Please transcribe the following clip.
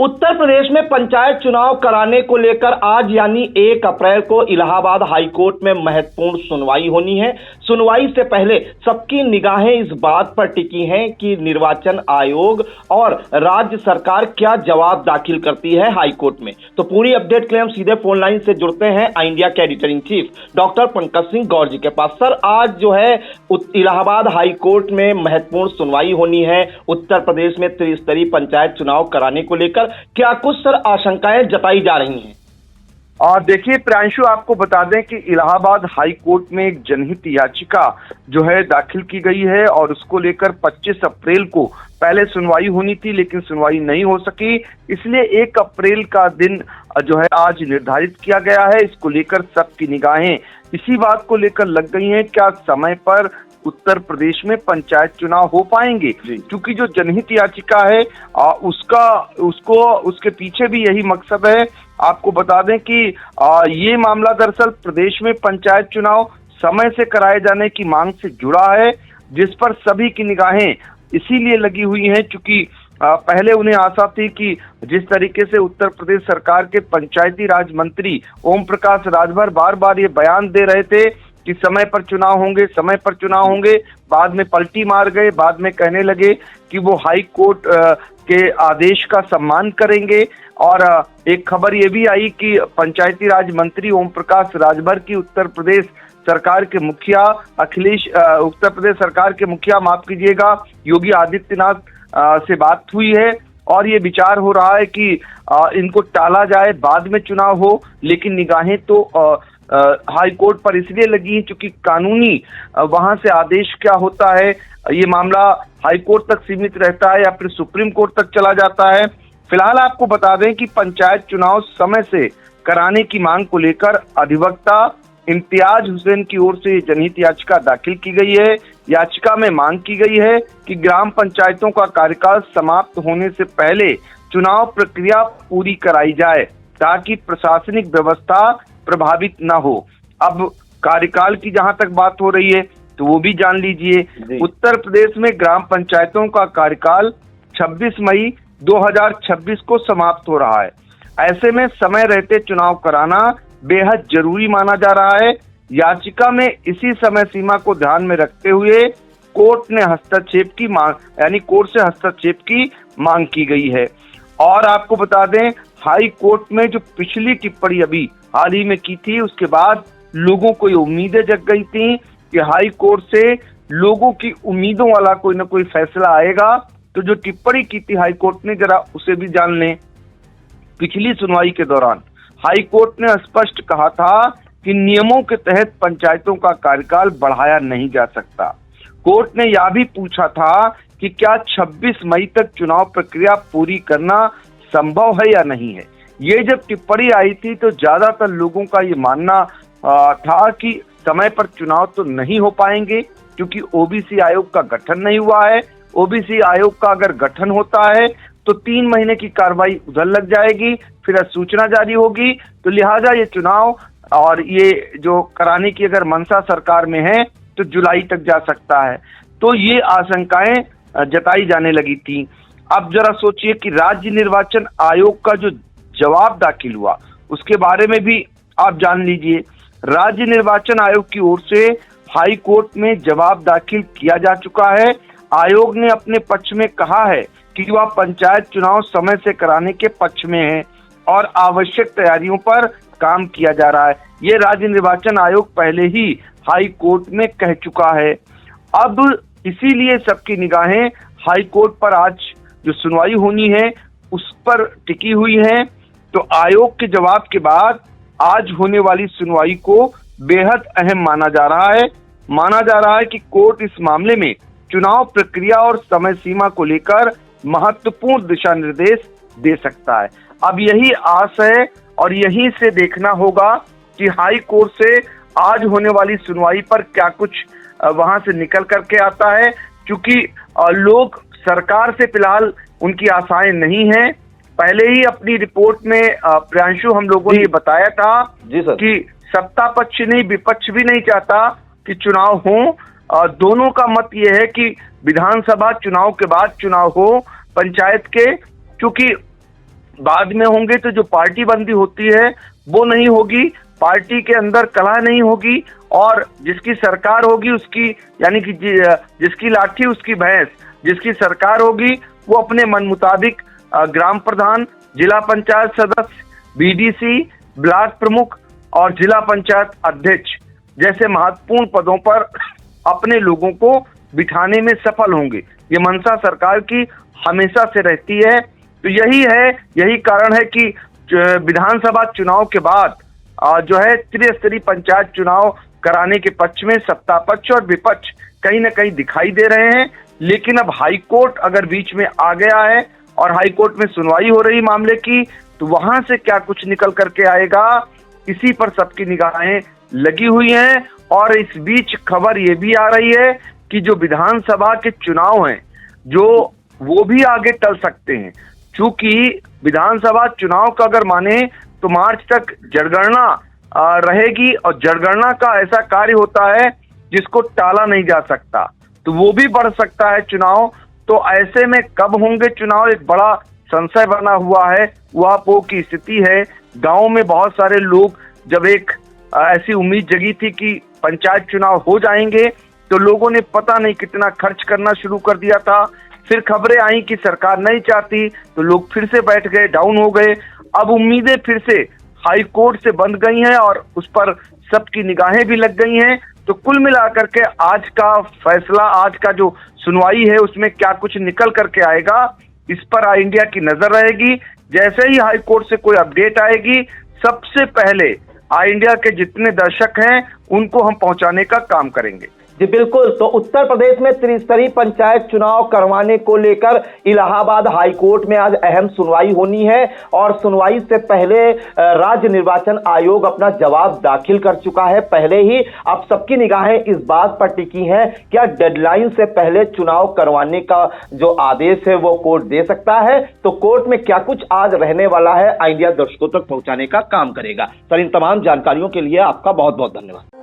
उत्तर प्रदेश में पंचायत चुनाव कराने को लेकर आज यानी 1 अप्रैल को इलाहाबाद हाई कोर्ट में महत्वपूर्ण सुनवाई होनी है। सुनवाई से पहले सबकी निगाहें इस बात पर टिकी हैं कि निर्वाचन आयोग और राज्य सरकार क्या जवाब दाखिल करती है हाई कोर्ट में। तो पूरी अपडेट के लिए हम सीधे फोन लाइन से जुड़ते हैं इंडिया के editor in chief doctor Pankaj Singh Gaur ji के पास। सर, आज जो है इलाहाबाद हाई कोर्ट में महत्वपूर्ण सुनवाई होनी है उत्तर प्रदेश में त्रिस्तरीय पंचायत चुनाव कराने को लेकर, क्या कुछ सर आशंकाएं जताई जा रही हैं? देखिए प्रांशु, आपको बता दें कि इलाहाबाद हाई कोर्ट में एक जनहित याचिका जो है दाखिल की गई है और उसको लेकर 25 अप्रैल को पहले सुनवाई होनी थी, लेकिन सुनवाई नहीं हो सकी। इसलिए 1 अप्रैल का दिन जो है आज निर्धारित किया गया है। इसको लेकर सबकी निगाहें इसी बात को लेकर लग गई हैं, क्या समय पर उत्तर प्रदेश में पंचायत चुनाव हो पाएंगे। क्योंकि जो जनहित याचिका है उसके पीछे भी यही मकसद है। आपको बता दें कि ये मामला दरअसल प्रदेश में पंचायत चुनाव समय से कराए जाने की मांग से जुड़ा है, जिस पर सभी की निगाहें इसीलिए लगी हुई हैं क्योंकि पहले उन्हें आशा थी कि जिस तरीके से उत्तर प्रदेश सरकार के पंचायती राज मंत्री ओम प्रकाश राजभर बार बार ये बयान दे रहे थे कि समय पर चुनाव होंगे, समय पर चुनाव होंगे, बाद में पलटी मार गए, बाद में कहने लगे कि वो हाई कोर्ट के आदेश का सम्मान करेंगे। और एक खबर ये भी आई कि पंचायती राज मंत्री ओम प्रकाश राजभर की उत्तर प्रदेश सरकार के मुखिया माफ कीजिएगा योगी आदित्यनाथ से बात हुई है और ये विचार हो रहा है कि इनको टाला जाए, बाद में चुनाव हो। लेकिन निगाहें तो हाई कोर्ट पर इसलिए लगी है क्योंकि कानूनी वहां से आदेश क्या होता है, ये मामला हाई कोर्ट तक सीमित रहता है या फिर सुप्रीम कोर्ट तक चला जाता है। फिलहाल आपको बता दें कि पंचायत चुनाव समय से कराने की मांग को लेकर अधिवक्ता इम्तियाज हुसैन की ओर से जनहित याचिका दाखिल की गई है। याचिका में मांग की गई है कि ग्राम पंचायतों का कार्यकाल समाप्त होने से पहले चुनाव प्रक्रिया पूरी कराई जाए ताकि प्रशासनिक व्यवस्था प्रभावित न हो। अब कार्यकाल की जहां तक बात हो रही है तो वो भी जान लीजिए। उत्तर प्रदेश में ग्राम पंचायतों का कार्यकाल 26 मई 2026 को समाप्त हो रहा है। ऐसे में समय रहते चुनाव कराना बेहद जरूरी माना जा रहा है। याचिका में इसी समय सीमा को ध्यान में रखते हुए कोर्ट से हस्तक्षेप की मांग की गई है। और आपको बता दें, हाई कोर्ट में जो पिछली टिप्पणी अभी हाल ही में की थी, उसके बाद लोगों को ये उम्मीदें जग गई थी कि हाई कोर्ट से लोगों की उम्मीदों वाला कोई ना कोई फैसला आएगा। तो जो टिप्पणी की थी हाई कोर्ट ने, जरा उसे भी जान लें। पिछली सुनवाई के दौरान हाई कोर्ट ने स्पष्ट कहा था कि नियमों के तहत पंचायतों का कार्यकाल बढ़ाया नहीं जा सकता। कोर्ट ने यह भी पूछा था कि क्या 26 मई तक चुनाव प्रक्रिया पूरी करना संभव है या नहीं है। ये जब टिप्पणी आई थी तो ज्यादातर लोगों का ये मानना था कि समय पर चुनाव तो नहीं हो पाएंगे क्योंकि ओबीसी आयोग का गठन नहीं हुआ है। ओबीसी आयोग का अगर गठन होता है तो 3 महीने की कार्रवाई उधर लग जाएगी, फिर सूचना जारी होगी, तो लिहाजा ये चुनाव और ये जो कराने की अगर मंशा सरकार में है तो जुलाई तक जा सकता है। तो ये आशंकाएं जताई जाने लगी थी। अब जरा सोचिए कि राज्य निर्वाचन आयोग का जो जवाब दाखिल हुआ उसके बारे में भी आप जान लीजिए। राज्य निर्वाचन आयोग की ओर से हाई कोर्ट में जवाब दाखिल किया जा चुका है। आयोग ने अपने पक्ष में कहा है कि वह पंचायत चुनाव समय से कराने के पक्ष में है और आवश्यक तैयारियों पर काम किया जा रहा है। ये राज्य निर्वाचन आयोग पहले ही हाई कोर्ट में कह चुका है। अब इसीलिए सबकी निगाहें हाई कोर्ट पर आज जो सुनवाई होनी है उस पर टिकी हुई है। तो आयोग के जवाब के बाद आज होने वाली सुनवाई को बेहद अहम माना जा रहा है कि कोर्ट इस मामले में चुनाव प्रक्रिया और समय सीमा को लेकर महत्वपूर्ण दिशा निर्देश दे सकता है। अब यही आस है और यहीं से देखना होगा कि हाई कोर्ट से आज होने वाली सुनवाई पर क्या कुछ वहां से निकल करके आता है, क्योंकि लोग सरकार से फिलहाल उनकी आशाएं नहीं हैं। पहले ही अपनी रिपोर्ट में प्रियांशु हम लोगों ने ये बताया था कि सत्ता पक्ष नहीं विपक्ष भी नहीं चाहता कि चुनाव हो। दोनों का मत ये है कि विधानसभा चुनाव के बाद चुनाव हो पंचायत के, क्योंकि बाद में होंगे तो जो पार्टी बंदी होती है वो नहीं होगी, पार्टी के अंदर कलह नहीं होगी, और जिसकी सरकार होगी उसकी, यानी कि जिसकी लाठी उसकी भैंस, जिसकी सरकार होगी वो अपने मन मुताबिक ग्राम प्रधान, जिला पंचायत सदस्य, बीडीसी, ब्लॉक प्रमुख और जिला पंचायत अध्यक्ष जैसे महत्वपूर्ण पदों पर अपने लोगों को बिठाने में सफल होंगे। ये मंशा सरकार की हमेशा से रहती है। तो यही कारण है कि विधानसभा चुनाव के बाद जो है त्रिस्तरीय पंचायत चुनाव कराने के पक्ष में सत्ता पक्ष और विपक्ष कहीं ना कहीं दिखाई दे रहे हैं। लेकिन अब हाईकोर्ट अगर बीच में आ गया है और हाईकोर्ट में सुनवाई हो रही मामले की, तो वहां से क्या कुछ निकल करके आएगा, इसी पर सबकी निगाहें लगी हुई हैं। और इस बीच खबर ये भी आ रही है कि जो विधानसभा के चुनाव हैं जो वो भी आगे टल सकते हैं, क्योंकि विधानसभा चुनाव का अगर माने तो मार्च तक जनगणना रहेगी, और जनगणना का ऐसा कार्य होता है जिसको टाला नहीं जा सकता, तो वो भी बढ़ सकता है चुनाव। तो ऐसे में कब होंगे चुनाव, एक बड़ा संशय बना हुआ है। ऊहापोह की स्थिति है। गांव में बहुत सारे लोग, जब एक ऐसी उम्मीद जगी थी कि पंचायत चुनाव हो जाएंगे, तो लोगों ने पता नहीं कितना खर्च करना शुरू कर दिया था। फिर खबरें आई कि सरकार नहीं चाहती, तो लोग फिर से बैठ गए, डाउन हो गए। अब उम्मीदें फिर से हाई कोर्ट से बंद गई हैं और उस पर सबकी निगाहें भी लग गई हैं। तो कुल मिलाकर के आज का फैसला, आज का जो सुनवाई है, उसमें क्या कुछ निकल करके आएगा, इस पर आई इंडिया की नजर रहेगी। जैसे ही हाई कोर्ट से कोई अपडेट आएगी, सबसे पहले आई इंडिया के जितने दर्शक हैं उनको हम पहुंचाने का काम करेंगे। जी बिल्कुल। तो उत्तर प्रदेश में त्रिस्तरीय पंचायत चुनाव करवाने को लेकर इलाहाबाद हाईकोर्ट में आज अहम सुनवाई होनी है, और सुनवाई से पहले राज्य निर्वाचन आयोग अपना जवाब दाखिल कर चुका है पहले ही। अब सबकी निगाहें इस बात पर टिकी हैं, क्या डेडलाइन से पहले चुनाव करवाने का जो आदेश है वो कोर्ट दे सकता है। तो कोर्ट में क्या कुछ आज रहने वाला है, आई इंडिया दर्शकों तक पहुंचाने का काम करेगा। सर, इन तमाम जानकारियों के लिए आपका बहुत बहुत धन्यवाद।